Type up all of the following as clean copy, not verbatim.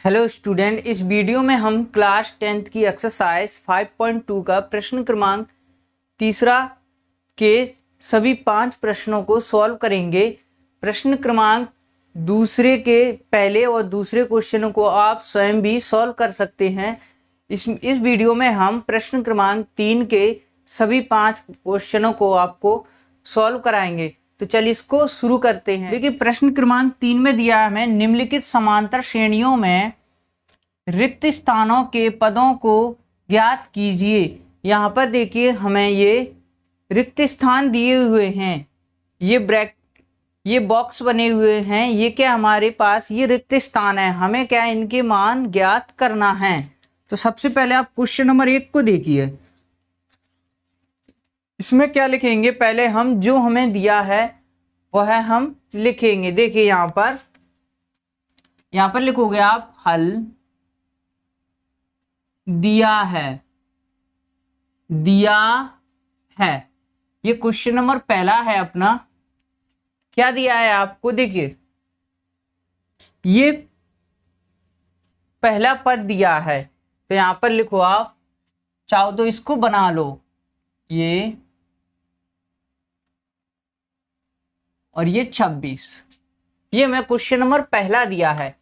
Hello student, इस video में हम क्लास 10th की एक्सरसाइज 5.2 का प्रश्न क्रमांक तीसरा के सभी 5 प्रश्नों को सॉल्व करेंगे। प्रश्न क्रमांक दूसरे के पहले और दूसरे क्वेश्चनों को आप स्वयं भी सॉल्व कर सकते हैं। इस वीडियो में हम प्रश्न क्रमांक 3 के सभी 5 क्वेश्चनों को आपको सॉल्व कराएंगे। तो चलिए इसको शुरू करते हैं। देखिए प्रश्न क्रमांक 3 में दिया है हमें निम्नलिखित समांतर श्रेणियों में रिक्त स्थानों के पदों को ज्ञात कीजिए। यहाँ पर देखिए हमें ये रिक्त स्थान दिए हुए हैं, ये बॉक्स बने हुए हैं, ये क्या हमारे पास ये रिक्त स्थान है, हमें क्या इनके मान ज्ञात करना है। तो सबसे पहले आप क्वेश्चन नंबर 1 को देखिए। इसमें क्या लिखेंगे, पहले हम जो हमें दिया है वह हम लिखेंगे। देखिए यहां पर लिखोगे आप हल दिया है। ये क्वेश्चन नंबर पहला है अपना। क्या दिया है आपको, देखिए ये पहला पद दिया है, तो यहां पर लिखो आप, चाहो तो इसको बना लो, ये और ये 26, ये हमें क्वेश्चन नंबर पहला दिया है।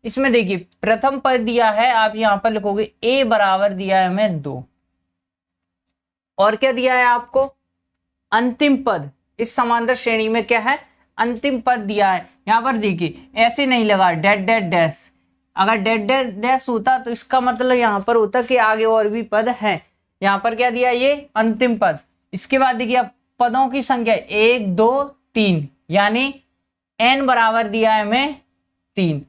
इसमें देखिए प्रथम पद दिया है, आप यहां पर लिखोगे a बराबर दिया है हमें 2, और क्या दिया है आपको, अंतिम पद। इस समांतर श्रेणी में क्या है, अंतिम पद दिया है। यहां पर देखिए ऐसे नहीं लगा डैट डैट डैश, अगर डैट डैट डैश होता तो इसका मतलब यहां पर होता कि आगे और भी पद है। यहां पर क्या दिया, ये अंतिम पद। इसके बाद देखिए पदों की संख्या 1 2 3, यानी n बराबर दिया है हमें 3,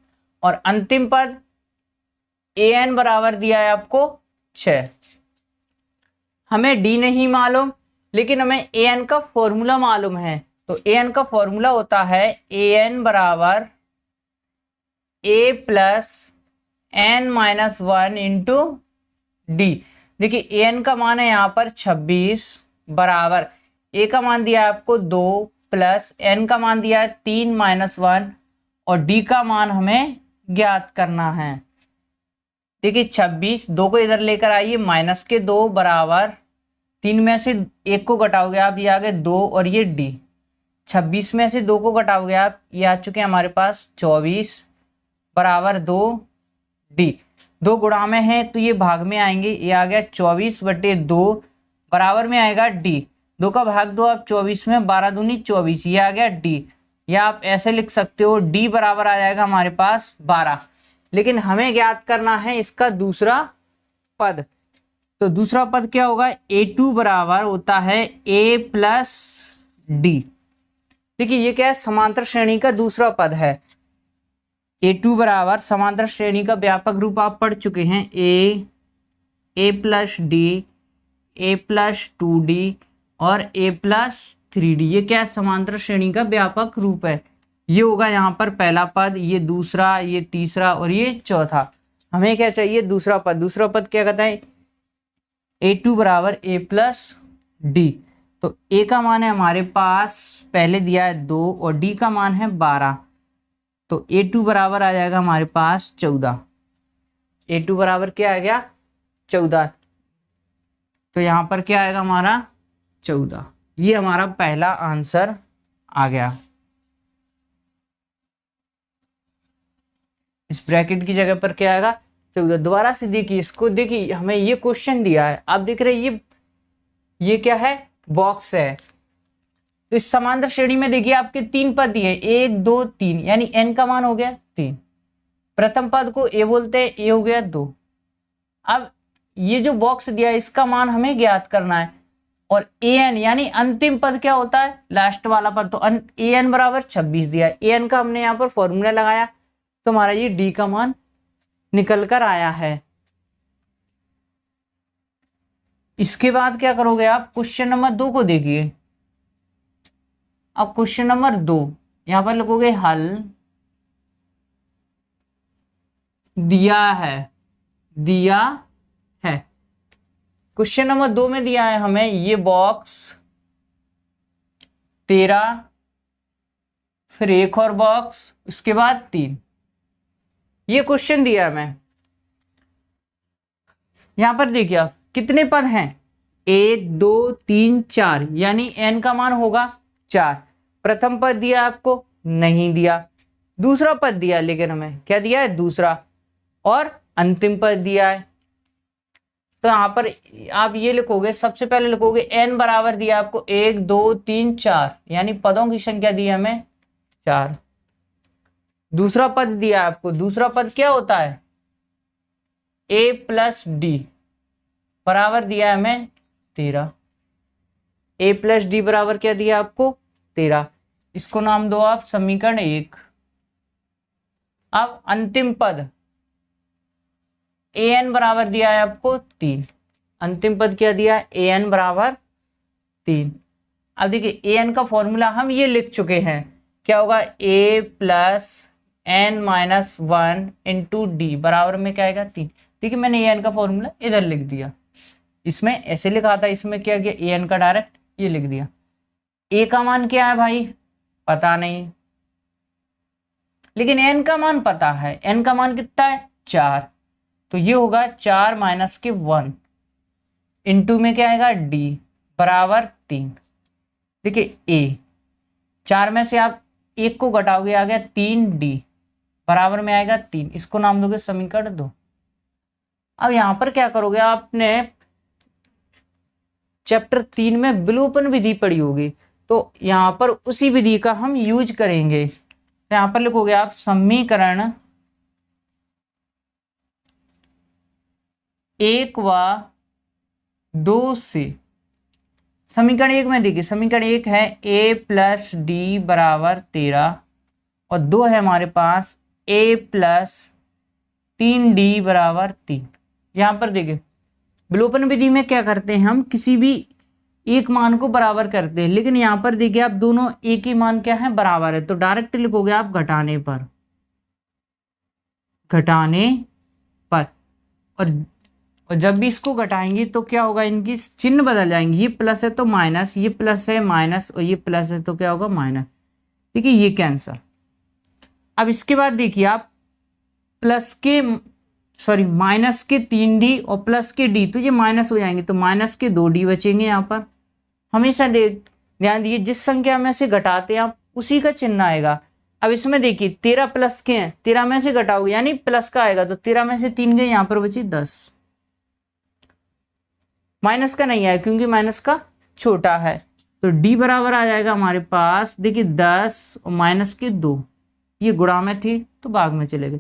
और अंतिम पद an बराबर दिया है आपको 6। हमें d नहीं मालूम, लेकिन हमें an का फॉर्मूला मालूम है। तो an का फॉर्मूला होता है an बराबर a plus n-1 into D. देखिए an का मान है यहाँ पर 26 बराबर a का मान दिया है आपको 2 प्लस n का मान दिया है 3-1, और d का मान हमें ज्ञात करना है। देखिए 26, 2 को इधर लेकर आइए, माइनस के 2 बराबर 3 में से 1 को घटाओगे आप, ये आ गए 2, और ये d। 26 में से 2 को घटाओगे आप, ये आ चुके हैं हमारे पास 24 बराबर 2 d। 2 गुणा में है तो ये भाग में आएंगे, ये आ गया 24/2 बराबर में आएगा d। 2 का भाग दो आप 24 में, 12 दूनी 24, ये आ गया d। या आप ऐसे लिख सकते हो d बराबर आ जाएगा हमारे पास 12। लेकिन हमें ज्ञात करना है इसका दूसरा पद। तो दूसरा पद क्या होगा, a2 बराबर होता है a प्लस d। देखिए ये क्या है, समांतर श्रेणी का दूसरा पद है। a2 बराबर समांतर श्रेणी का व्यापक रूप आप पढ़ चुके हैं, a plus d, a plus 2d और a प्लस 3d। ये क्या है, समांतर श्रेणी का व्यापक रूप है। ये होगा यहाँ पर पहला पद, ये दूसरा, ये तीसरा और ये चौथा। हमें क्या चाहिए, दूसरा पद। दूसरा पद क्या कहता है, a2 बराबर a प्लस d। तो a का मान है हमारे पास पहले दिया है 2 और d का मान है 12, तो a2 बराबर आ जाएगा हमारे पास 14। a2 बराबर क्या आ गया, 14। तो यहाँ पर क्या आएगा हमारा 14। ये हमारा पहला आंसर आ गया। इस ब्रैकेट की जगह पर क्या आएगा, 14। दोबारा से देखिए इसको, देखिए हमें ये क्वेश्चन दिया है, आप देख रहे हैं ये क्या है, बॉक्स है। तो इस समांतर श्रेणी में देखिए आपके 3 पद दिए, 1 2 3, यानी n का मान हो गया 3। प्रथम पद को a बोलते हैं, a हो गया 2। अब ये जो बॉक्स दिया है इसका मान हमें ज्ञात करना है, और an यानी अंतिम पद क्या होता है, लास्ट वाला पद। तो an बराबर 26 दिया है, an का हमने यहाँ पर फॉर्मूला लगाया, तो हमारा ये d का मान निकल कर आया है। इसके बाद क्या करोगे आप, क्वेश्चन नंबर 2 को देखिए। अब क्वेश्चन नंबर 2 यहां पर लिखोगे हल दिया है। क्वेश्चन नंबर 2 में दिया है हमें ये बॉक्स 13, फिर एक और बॉक्स, उसके बाद 3। ये क्वेश्चन दिया है मैं, यहां पर देखिए आप कितने पद हैं, 1 2 3 4, यानी n का मान होगा 4। प्रथम पद दिया आपको, नहीं दिया। दूसरा पद दिया, लेकिन हमें क्या दिया है, दूसरा। और अंतिम पद दिया है। तो यहां पर आप ये लिखोगे, सबसे पहले लिखोगे n बराबर दिया आपको 1 2 3 4, यानी पदों की संख्या दी है हमें 4। दूसरा पद दिया आपको, दूसरा पद क्या होता है, a प्लस डी बराबर दिया है हमें 13। a प्लस डी बराबर क्या दिया आपको, 13। इसको नाम दो आप समीकरण 1। अब अंतिम पद an बराबर दिया है आपको 3। अंतिम पद क्या दिया है, an बराबर 3। अब देखिए an का फॉर्मूला हम ये लिख चुके हैं, क्या होगा, a plus n minus 1 into D बराबर में क्या आएगा, 3। देखिए मैंने an का फॉर्मूला इधर लिख दिया, इसमें ऐसे लिखा था, इसमें क्या किया, an का डायरेक्ट ये लिख दिया। a का मान क्या है भाई, पता नहीं, लेकिन n का मान पता है। n का मान कितना है, 4। तो ये होगा 4 माइनस के 1 इंटू में क्या आएगा, d बराबर 3। देखिए a, 4 में से आप 1 को घटाओगे, आ गया 3d बराबर में आएगा 3। इसको नाम दोगे समीकरण 2। अब यहां पर क्या करोगे, आपने चैप्टर 3 में विलोपन विधि पढ़ी होगी, तो यहां पर उसी विधि का हम यूज करेंगे। तो यहां पर लिखोगे आप समीकरण 1 व 2 से, समीकरण 1 में देखिए, समीकरण 1 है a प्लस डी बराबर 13 और 2 है हमारे पास a प्लस 3d बराबर 3। यहां पर देखिए विलोपन विधि में क्या करते हैं, हम किसी भी एक मान को बराबर करते हैं, लेकिन यहां पर देखिए आप दोनों एक ही मान क्या है, बराबर है, तो डायरेक्ट लिखोगे आप घटाने पर, घटाने पर। और जब भी इसको घटाएंगे तो क्या होगा, इनकी चिन्ह बदल जाएंगे, ये प्लस है तो माइनस, ये प्लस है माइनस, और ये प्लस है तो क्या होगा, माइनस। ठीक है, ये कैंसल। अब इसके बाद देखिए आप माइनस के 3d और प्लस के d, तो ये माइनस हो जाएंगे, तो माइनस के 2d बचेंगे। यहाँ पर हमेशा ध्यान दीजिए, जिस संख्या में से घटाते हैं आप उसी का चिन्ह आएगा। अब इसमें देखिए 13 प्लस के हैं, 13 में से घटाओगे यानी प्लस का आएगा, तो 13 में से 3 गए, यहाँ पर बची 10। माइनस का नहीं आया क्योंकि माइनस का छोटा है, तो d बराबर आ जाएगा हमारे पास, देखिए 10 और माइनस के 2, ये गुणा में थी तो भाग में चले गए,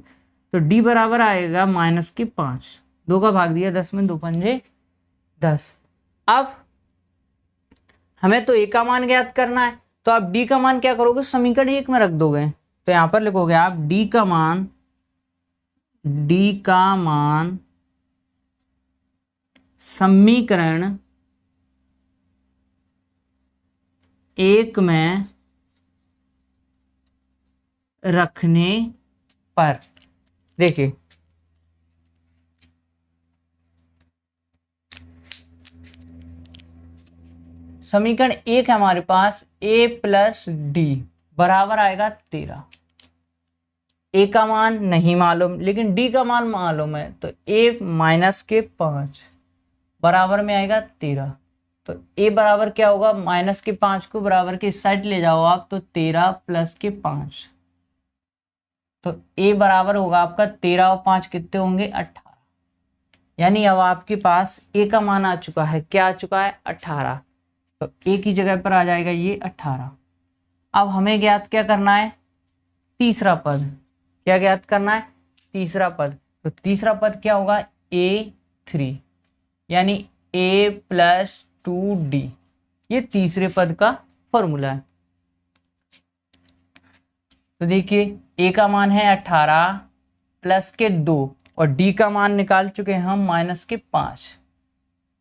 तो d बराबर आएगा माइनस के 5। 2 का भाग दिया, 10 में 2 पंजे 10। अब हमें तो a का मान ज्ञात करना है, तो आप d का मान क्या करोगे, समीकरण 1 में रख दोगे। तो यहां पर लिखोगे आप d का मान समीकरण 1 में रखने पर, देखिए समीकरण 1 है हमारे पास, a प्लस डी बराबर आएगा 13। a का मान नहीं मालूम लेकिन d का मान मालूम है, तो a माइनस के 5 बराबर में आएगा 13। तो a बराबर क्या होगा, माइनस के 5 को बराबर के इस साइड ले जाओ आप, तो 13 प्लस के 5, तो a बराबर होगा आपका 13 और 5 कितने होंगे, 18। यानी अब आपके पास a का मान आ चुका है, क्या आ चुका है, 18। तो a की जगह पर आ जाएगा ये 18। अब हमें ज्ञात क्या करना है, तीसरा पद। क्या ज्ञात करना है, तीसरा पद। तो तीसरा पद क्या होगा, a3, यानी a प्लस 2d, ये तीसरे पद का फॉर्मूला है। तो देखिए a का मान है 18 प्लस के 2 और d का मान निकाल चुके हैं हम माइनस के 5।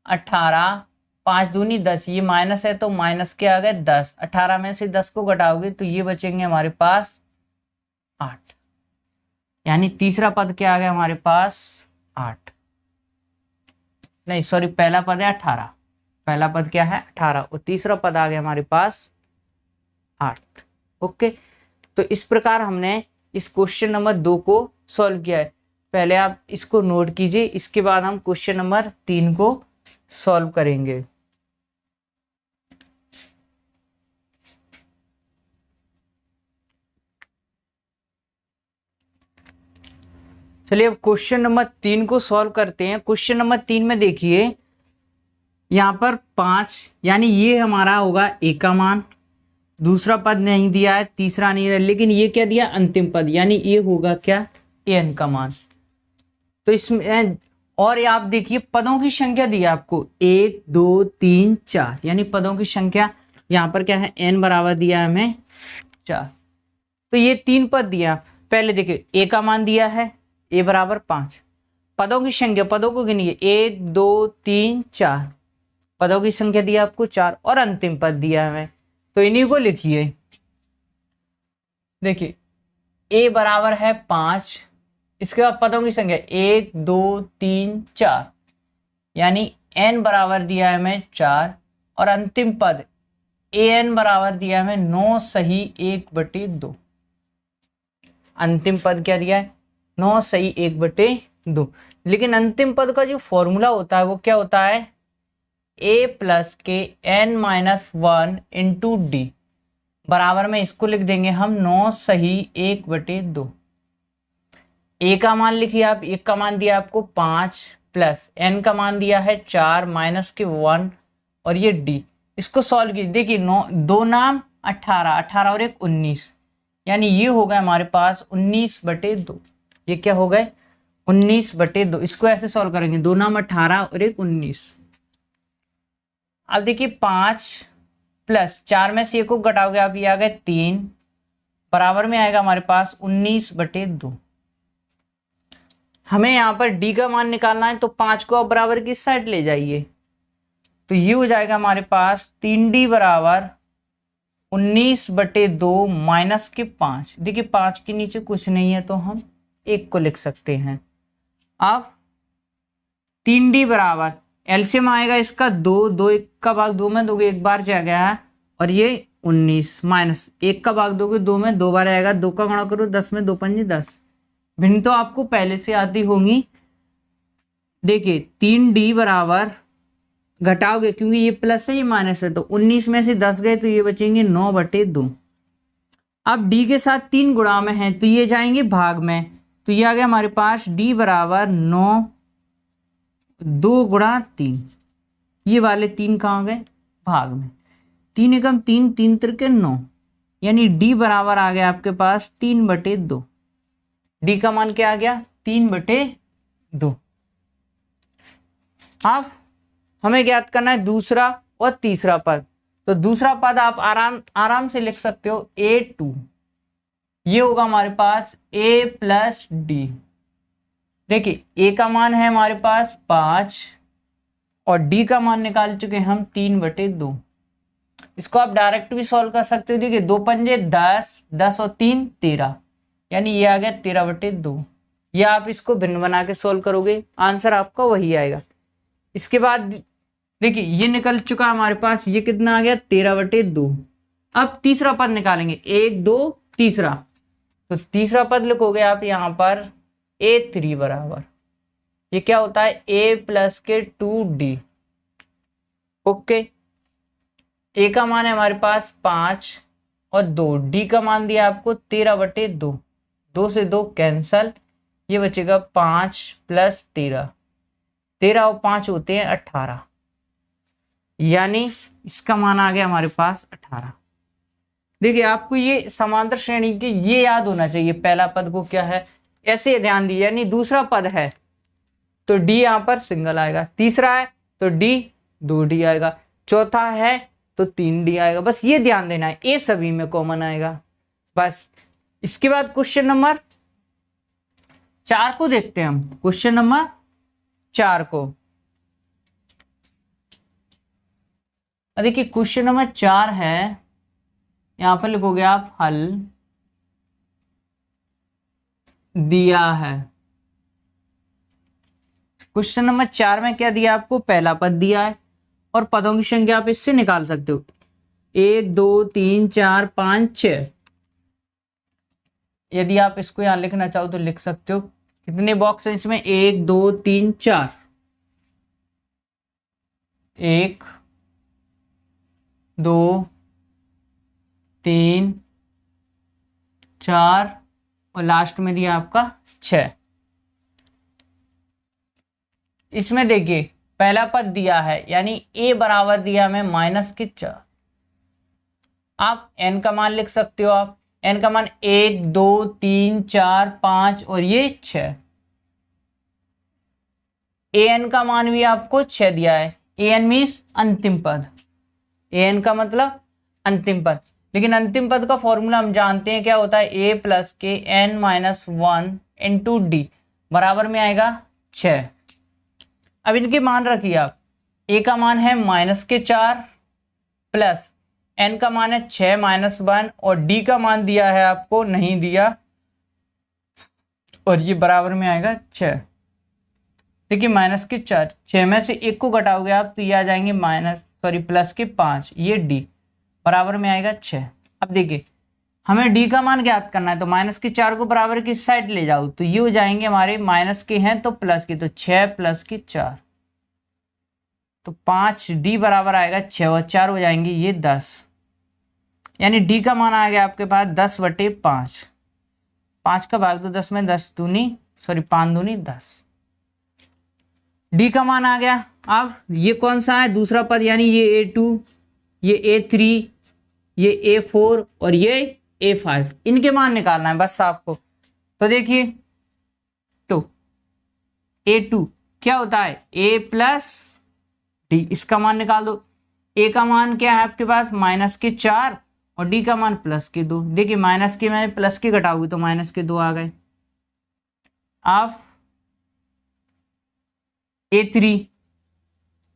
18 5 दूनी 10, ये माइनस है तो माइनस के आ गए 10। 18 में से 10 को घटाओगे तो ये बचेंगे हमारे पास 8, यानी तीसरा पद क्या आ गया हमारे पास, 8। नहीं सॉरी, पहला पद है 18, पहला पद क्या है 18 और तीसरा पद आ गया हमारे पास 8। ओके, तो इस प्रकार हमने इस क्वेश्चन नंबर 2 को सॉल्व किया है। पहले आप इसको नोट कीजिए, इसके बाद हम क्वेश्चन नंबर 3 को सॉल्व करेंगे। चलिए अब क्वेश्चन नंबर 3 को सॉल्व करते हैं। क्वेश्चन नंबर 3 में देखिए यहाँ पर 5 यानी ये हमारा होगा ए का मान, दूसरा पद नहीं दिया है, तीसरा नहीं है, लेकिन ये क्या दिया अंतिम पद, यानी ये होगा क्या एन का मान। तो इसमें और आप देखिए पदों की संख्या दी है आपको 1 2 3 4, यानी पदों की संख्या यहाँ पर क्या है एन बराबर दिया है हमें 4। तो ये 3 पद दिया। पहले देखिए ए का मान दिया है ए बराबर 5, पदों की संख्या, पदों को गिनिए 1 2 3 4, पदों की संख्या दी है आपको 4 और अंतिम पद दिया है हमें, तो इन्हीं को लिखिए। देखिए ए बराबर है 5, इसके बाद पदों की संख्या 1 2 3 4, यानी एन बराबर दिया है हमें 4 और अंतिम पद ए एन बराबर दिया है हमें 9 सही 1/2। अंतिम पद क्या दिया है 9 सही 1/2। लेकिन अंतिम पद का जो फॉर्मूला होता है वो क्या होता है a प्लस के n-1 इंटू डी, बराबर में इसको लिख देंगे हम 9 सही 1/2। ए का मान लिखिए आप, ए का मान दिया आपको 5 प्लस एन का मान दिया है 4 माइनस के 1 और ये डी, इसको सॉल्व कीजिए। देखिए 9 2 नाम 18, 18 और 1 19, यानी ये हो गया हमारे पास 19/2। ये क्या हो गए 19/2। इसको ऐसे सॉल्व करेंगे 2 नाम 18 और 1 19। अब देखिए 5 प्लस 4 में से 1 को घटाओगे आप, ये आ गए 3, बराबर में आएगा हमारे पास 19/2। हमें यहाँ पर डी का मान निकालना है, तो 5 को आप बराबर की साइड ले जाइए, तो ये हो जाएगा हमारे पास 3d बराबर 19/2 माइनस के 5। देखिए 5 के नीचे कुछ नहीं है तो हम 1 को लिख सकते हैं। अब 3d बराबर एलसीएम आएगा इसका 2, 2 1 का भाग 2 में दोगे 1 बार जा गया है, और ये 19 माइनस 1 का भाग दोगे 2 में 2 बार आएगा, 2 का गुणा करो 10 में 2 पंजे 10। भिन्न तो आपको पहले से आती होंगी। देखिए 3d बराबर घटाओगे, क्योंकि ये प्लस है ये माइनस है, तो 19 में से 10 गए तो ये बचेंगे 9/2। अब d के साथ 3 गुणा में है तो ये जाएंगे भाग में, तो ये आ गया हमारे पास d बराबर 9 2 गुणा 3, ये वाले 3 कहाँ गए भाग में, 3 एकम 3 3 त्रिके 9, यानी d बराबर आ गया आपके पास 3/2। d का मान क्या आ गया 3/2। अब हमें ज्ञात करना है दूसरा और तीसरा पद। तो दूसरा पद आप आराम से लिख सकते हो a2, ये होगा हमारे पास a प्लस डी। देखिए a का मान है हमारे पास 5 और d का मान निकाल चुके हम 3/2। इसको आप डायरेक्ट भी सॉल्व कर सकते हो। देखिए 2 पंजे 10, 10 और 3 13, यानी ये आ गया 13/2। या आप इसको भिन्न बना के सॉल्व करोगे, आंसर आपका वही आएगा। इसके बाद देखिए ये निकल चुका हमारे पास, ये कितना आ गया 13/2। अब तीसरा पद निकालेंगे 1 2 तीसरा, तो तीसरा पद लिखोगे आप यहाँ पर a3 बराबर, ये क्या होता है a प्लस के 2d। ओके, a का मान है हमारे पास 5 और 2, d का मान दिया आपको 13/2, 2 से 2 कैंसल, ये बचेगा 5 प्लस 13, 13 और 5 होते हैं 18, यानी इसका मान आ गया हमारे पास 18। देखिए आपको ये समांतर श्रेणी के ये याद होना चाहिए, पहला पद को क्या है ऐसे ध्यान दीजिए, यानी दूसरा पद है तो d यहाँ पर सिंगल आएगा, तीसरा है तो d 2d आएगा, चौथा है तो 3d आएगा। बस ये ध्यान देना है, ये सभी में कॉमन आएगा बस। इसके बाद क्वेश्चन नंबर 4 को देखते हैं हम। क्वेश्चन नंबर 4 को देखिए क्वेश्चन नंबर 4 है, यहां पर लिखोगे आप हल दिया है। क्वेश्चन नंबर 4 में क्या दिया आपको, पहला पद दिया है और पदों की संख्या आप इससे निकाल सकते हो 1 2 3 4 5 6। यदि आप इसको यहाँ लिखना चाहो तो लिख सकते हो। कितने बॉक्स हैं इसमें? 1 2 3 4। 1 2 3 4 और लास्ट में दिया आपका 6। इसमें देखिए पहला पद दिया है यानी a बराबर दिया हमें -4। आप n का मान लिख सकते हो। आप n का मान 1 2 3 4 5 और ये 6। an का मान भी आपको 6 दिया है। an मीन्स अंतिम पद। an का मतलब अंतिम पद। लेकिन अंतिम पद का फॉर्मूला हम जानते हैं क्या होता है? a प्लस के n माइनस 1 इंटू डी बराबर में आएगा 6। अब इनके मान रखिए आप। a का मान है -4 प्लस n का मान है 6 माइनस 1 और d का मान दिया है आपको नहीं दिया और ये बराबर में आएगा 6। देखिए -4 6 में से 1 को घटाओगे आप तो ये आ जाएंगे प्लस के 5। ये d बराबर में आएगा 6। अब देखिए हमें d का मान ज्ञात करना है तो -4 को बराबर किस साइड ले जाओ तो ये हो जाएंगे हमारे माइनस के हैं तो प्लस के, तो 6 प्लस के 4 तो 5d बराबर आएगा 6 और 4 हो जाएंगे ये 10। यानी d का मान आ गया आपके पास 10/5। 5 का भाग दो 10 में 5 दूनी 10। d का मान आ गया। अब ये कौन सा है? दूसरा पद यानी ये a2, ये a3, ये a4 और ये a5। इनके मान निकालना है बस आपको। तो देखिए तो a2 क्या होता है? a प्लस डी, इसका मान निकाल दो। a का मान क्या है आपके पास? -4 और d का मान +2। देखिए माइनस के में प्लस के घटाओगे तो -2 आ गए। अब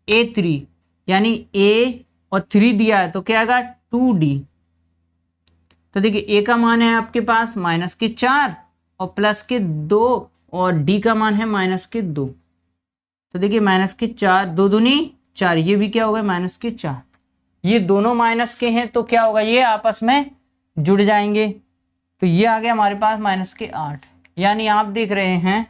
a3 यानी a और 3 दिया है तो क्या आएगा? 2d। तो देखिए a का मान है आपके पास -4 और +2 और d का मान है -2। तो देखिए -4 2 दूनी 4, ये भी क्या हो गया? -4। ये दोनों माइनस के हैं तो क्या होगा? ये आपस में जुड़ जाएंगे। तो ये आ गया हमारे पास -8। यानी आप देख रहे हैं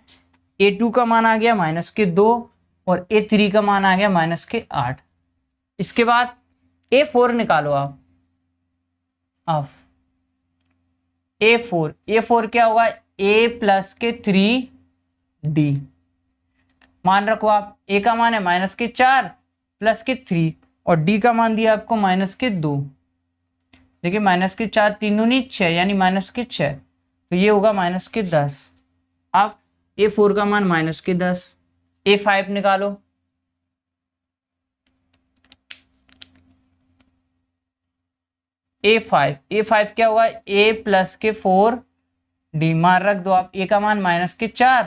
a2 का मान आ गया -2 और a3 का मान आ गया -8। इसके बाद a4 निकालो आप। अब a4 क्या होगा? a प्लस के 3d। मान रखो आप। a का मान है -4 प्लस के 3 और d का मान दिया आपको -2। देखिए -4 3 दूनी 6 यानी -6 तो ये होगा -10। अब a4 का मान -10। a5 निकालो। a5 क्या होगा? a प्लस के 4d। मान रख दो आप। a का मान -4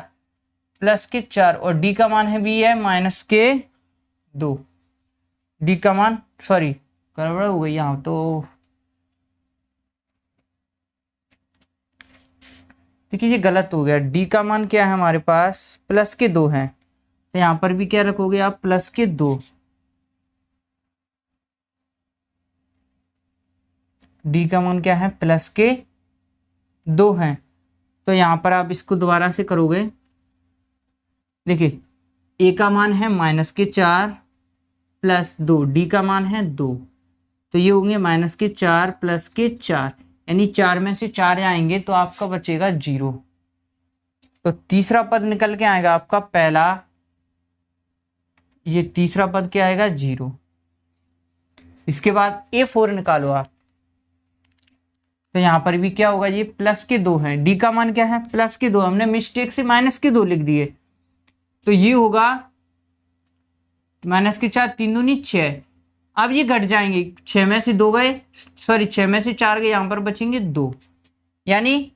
प्लस के 4 और d का मान है भी है -2। d का मान गड़बड़ हो गई यहाँ तो। देखिए ये गलत हो गया। d का मान क्या है हमारे पास? +2 है तो यहाँ पर भी क्या रखोगे आप? +2। d का मान क्या है? +2 है तो यहाँ पर आप इसको दोबारा से करोगे। देखिए a का मान है -4 प्लस 2, d का मान है 2 तो ये होंगे -4 प्लस के 4 यानी 4 में से 4 आएंगे तो आपका बचेगा 0। तो तीसरा पद निकल के आएगा आपका पहला। ये तीसरा पद क्या आएगा? 0। इसके बाद a4 निकालो आप। तो यहाँ पर भी क्या होगा? ये +2 है। d का मान क्या है? +2। हमने मिस्टेक से -2 लिख दिए तो ये होगा -4 3 दूनी 6। अब ये घट जाएंगे। 6 में से 2 गए 6 में से 4 गए, यहाँ पर बचेंगे 2 यानी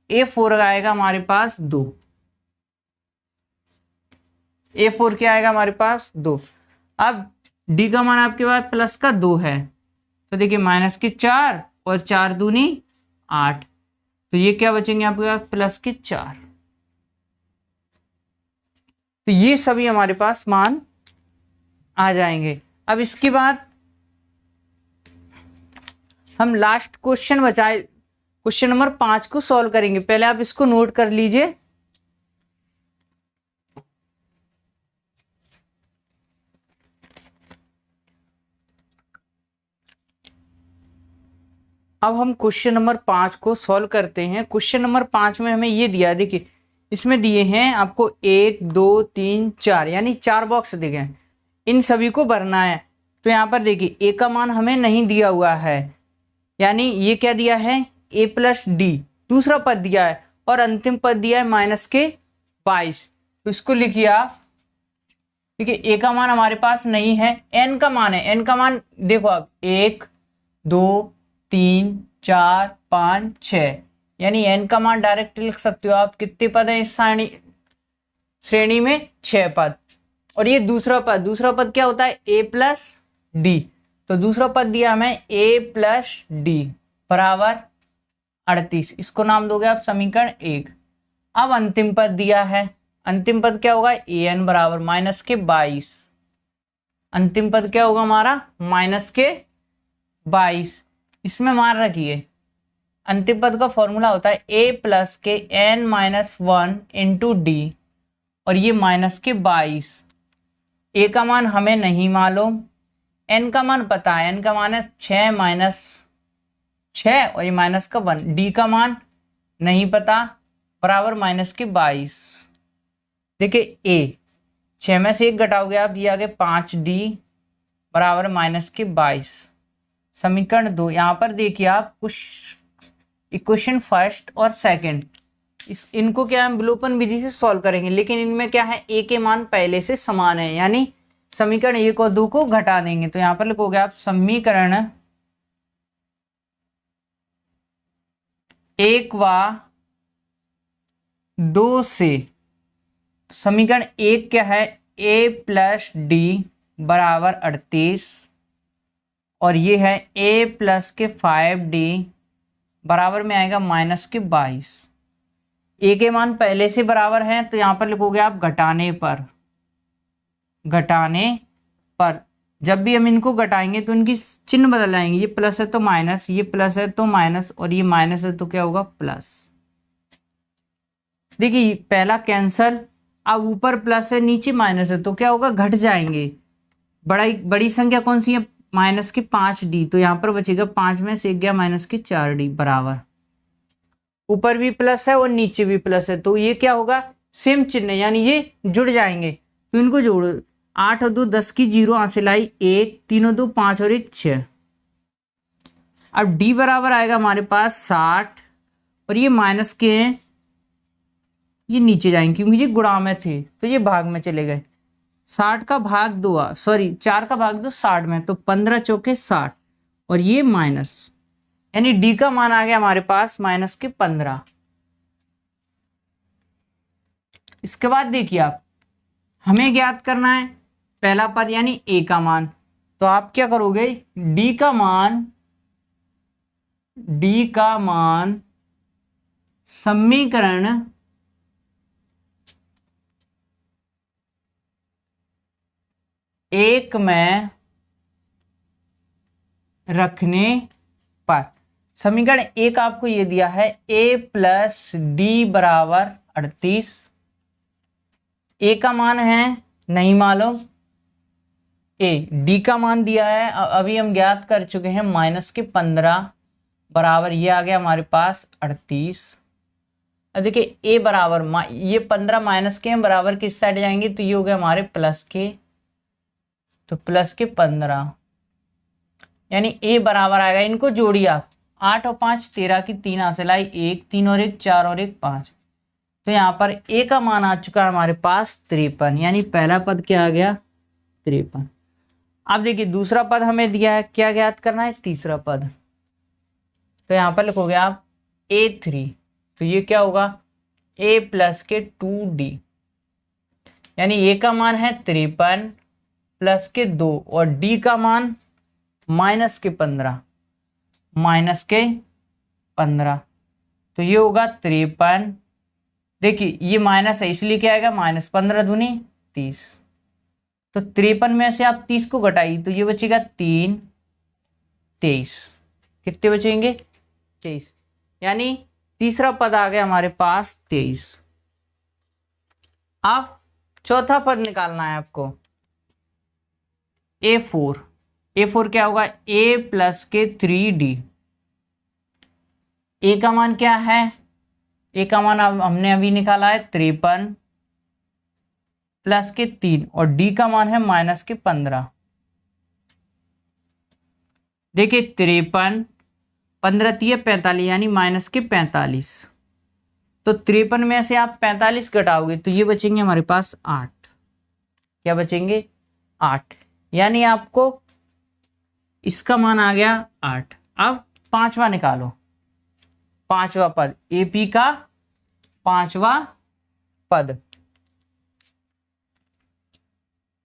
a4 आएगा हमारे पास 2। a4 क्या आएगा हमारे पास? 2। अब d का मान आपके पास +2 है तो देखिए -4 और 4 दूनी 8 तो ये क्या बचेंगे आपके पास? +4। तो ये सभी हमारे पास मान आ जाएंगे। अब इसके बाद हम लास्ट क्वेश्चन क्वेश्चन नंबर 5 को सॉल्व करेंगे। पहले आप इसको नोट कर लीजिए। अब हम क्वेश्चन नंबर 5 को सॉल्व करते हैं। क्वेश्चन नंबर 5 में हमें ये दिया, देखिए इसमें दिए हैं आपको 1 2 3 4, यानी 4 बॉक्स दिए हैं, इन सभी को भरना है। तो यहाँ पर देखिए ए का मान हमें नहीं दिया हुआ है, यानी ये क्या दिया है a प्लस डी, दूसरा पद दिया है और अंतिम पद दिया है -22। तो इसको लिखिए आप। देखिए ए का मान हमारे पास नहीं है, एन का मान है। एन का मान देखो आप 1 2 3 4 5 6, यानी एन का मान डायरेक्ट लिख सकते हो आप। कितने पद हैं इस श्रेणी में? 6 पद। और ये दूसरा पद क्या होता है? a plus D. तो दूसरा पद दिया हमें a प्लस डी बराबर 38। इसको नाम दोगे आप समीकरण 1। अब अंतिम पद दिया है, अंतिम पद क्या होगा? an बराबर -22। अंतिम पद क्या होगा हमारा? -22। इसमें मान रखिए अंतिम पद का फॉर्मूला होता है a प्लस के n-1 इंटू डी, और ये -22। a का मान हमें नहीं मालूम, n का मान पता है, n का मान है 6 - 6 और ये -1। d का मान नहीं पता, बराबर -22। देखिए a 6 में से 1 घटाओगे आप, ये आगे 5d बराबर -22। समीकरण 2। यहाँ पर देखिए आप कुछ इक्वेशन फर्स्ट और सेकंड, इनको क्या हम विलोपन विधि से सॉल्व करेंगे, लेकिन इनमें क्या है a के मान पहले से समान है, यानी समीकरण 1 और 2 को घटा देंगे। तो यहाँ पर लिखोगे आप समीकरण 1 व 2 से समीकरण 1 क्या है? a प्लस डी बराबर 38, और ये है a प्लस के 5d बराबर में आएगा -22। a के मान पहले से बराबर हैं, तो यहाँ पर लिखोगे आप घटाने पर। जब भी हम इनको घटाएंगे तो इनकी चिन्ह बदल जाएंगे, ये प्लस है तो माइनस, ये प्लस है तो माइनस, और ये माइनस है तो क्या होगा? प्लस। देखिए पहला कैंसल, अब ऊपर प्लस है नीचे माइनस है तो क्या होगा? घट जाएंगे। बड़ी संख्या कौन सी है? -5d। तो यहाँ पर बचेगा 5 में से 1 गया -4d बराबर, ऊपर भी प्लस है और नीचे भी प्लस है, तो ये क्या होगा? सेम चिन्ह, यानी ये जुड़ जाएंगे। तो इनको जोड़ो, 8 और 2 10 की 0 हासिल आई 1, 3 और 2 5 और 1 6। अब d बराबर आएगा हमारे पास 60, और ये माइनस के हैं, ये नीचे जाएंगे क्योंकि ये गुणा में थे तो ये भाग में चले गए। 60 का भाग 2 4 का भाग 2 60 में, तो 15 चौके 60, और ये माइनस, यानी d का मान आ गया हमारे पास -15। इसके बाद देखिए आप, हमें ज्ञात करना है पहला पद यानी a का मान। तो आप क्या करोगे? d का मान समीकरण 1 में रखने पर, समीकरण 1 आपको ये दिया है a प्लस डी बराबर 38। a का मान है नहीं मालूम, d का मान दिया है अभी हम ज्ञात कर चुके हैं -15 बराबर, ये आ गया हमारे पास 38। अब देखिए a बराबर ये 15 माइनस के हैं, बराबर किस साइड जाएंगे? तो ये हो गया हमारे प्लस के, तो प्लस के 15, यानी a बराबर आएगा, इनको जोड़िए आप, 8 और 5 13 की 3 हासिल आई 1, 3 और 1 4 और 1 5। तो यहाँ पर a का मान आ चुका है हमारे पास 53, यानी पहला पद क्या आ गया? 53। अब देखिए दूसरा पद हमें दिया है, क्या ज्ञात करना है? तीसरा पद। तो यहाँ पर लिखोगे आप a3, तो ये क्या होगा? a प्लस के 2d, यानी a का मान है 53 प्लस के 2 और d का मान -15, तो ये होगा 53। देखिए ये माइनस है इसलिए क्या आएगा? -15 दूनी 30। तो 53 में से आप 30 को घटाइए तो ये बचेगा 3 23। कितने बचेंगे? 23। यानी तीसरा पद आ गया हमारे पास 23। अब चौथा पद निकालना है आपको, A4। A4 क्या होगा, A प्लस के 3D। ए का मान क्या है, ए का मान हमने अभी निकाला है 53 प्लस के 3 और डी का मान है माइनस के 15। देखिए 53 15 3 45 यानी माइनस के 45। तो 53 में से आप 45 घटाओगे तो ये बचेंगे हमारे पास 8। क्या बचेंगे, 8। यानी आपको इसका मान आ गया 8। अब पांचवा निकालो, पांचवा पद, एपी का पांचवा पद।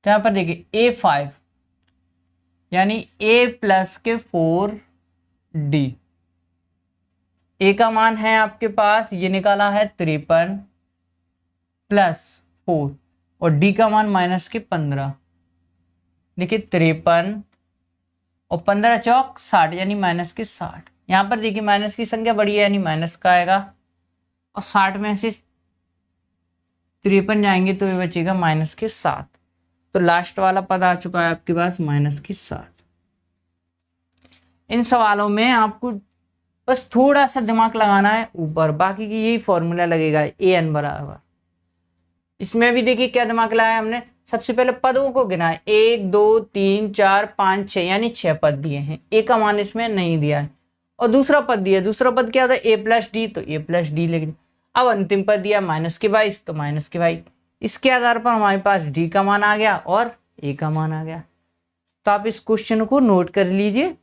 तो यहां पर देखिए A5 यानी A प्लस के 4D। ए का मान है आपके पास, ये निकाला है 53 प्लस 4 और डी का मान माइनस के 15। देखिए 53 और 15 चौक 60 यानी माइनस के 60। यहां पर देखिए माइनस की संख्या बड़ी है यानी माइनस का आएगा और 60 में से 53 जाएंगे तो ये बचेगा माइनस के 7। तो लास्ट वाला पद आ चुका है आपके पास माइनस के 7। इन सवालों में आपको बस थोड़ा सा दिमाग लगाना है ऊपर, बाकी की यही फॉर्मूला लगेगा an बराबर। इसमें भी देखिए क्या दिमाग लगाया हमने, सबसे पहले पदों को गिना है, 1 2 3 4 5 6 यानी 6 पद दिए हैं। ए का मान इसमें नहीं दिया है और दूसरा पद दिया, दूसरा पद क्या था A प्लस डी, तो A प्लस डी लिख दिया। अब अंतिम पद दिया माइनस के 22 तो माइनस के 22। इसके आधार पर हमारे पास डी का मान आ गया और ए का मान आ गया। तो आप इस क्वेश्चन को नोट कर लीजिए।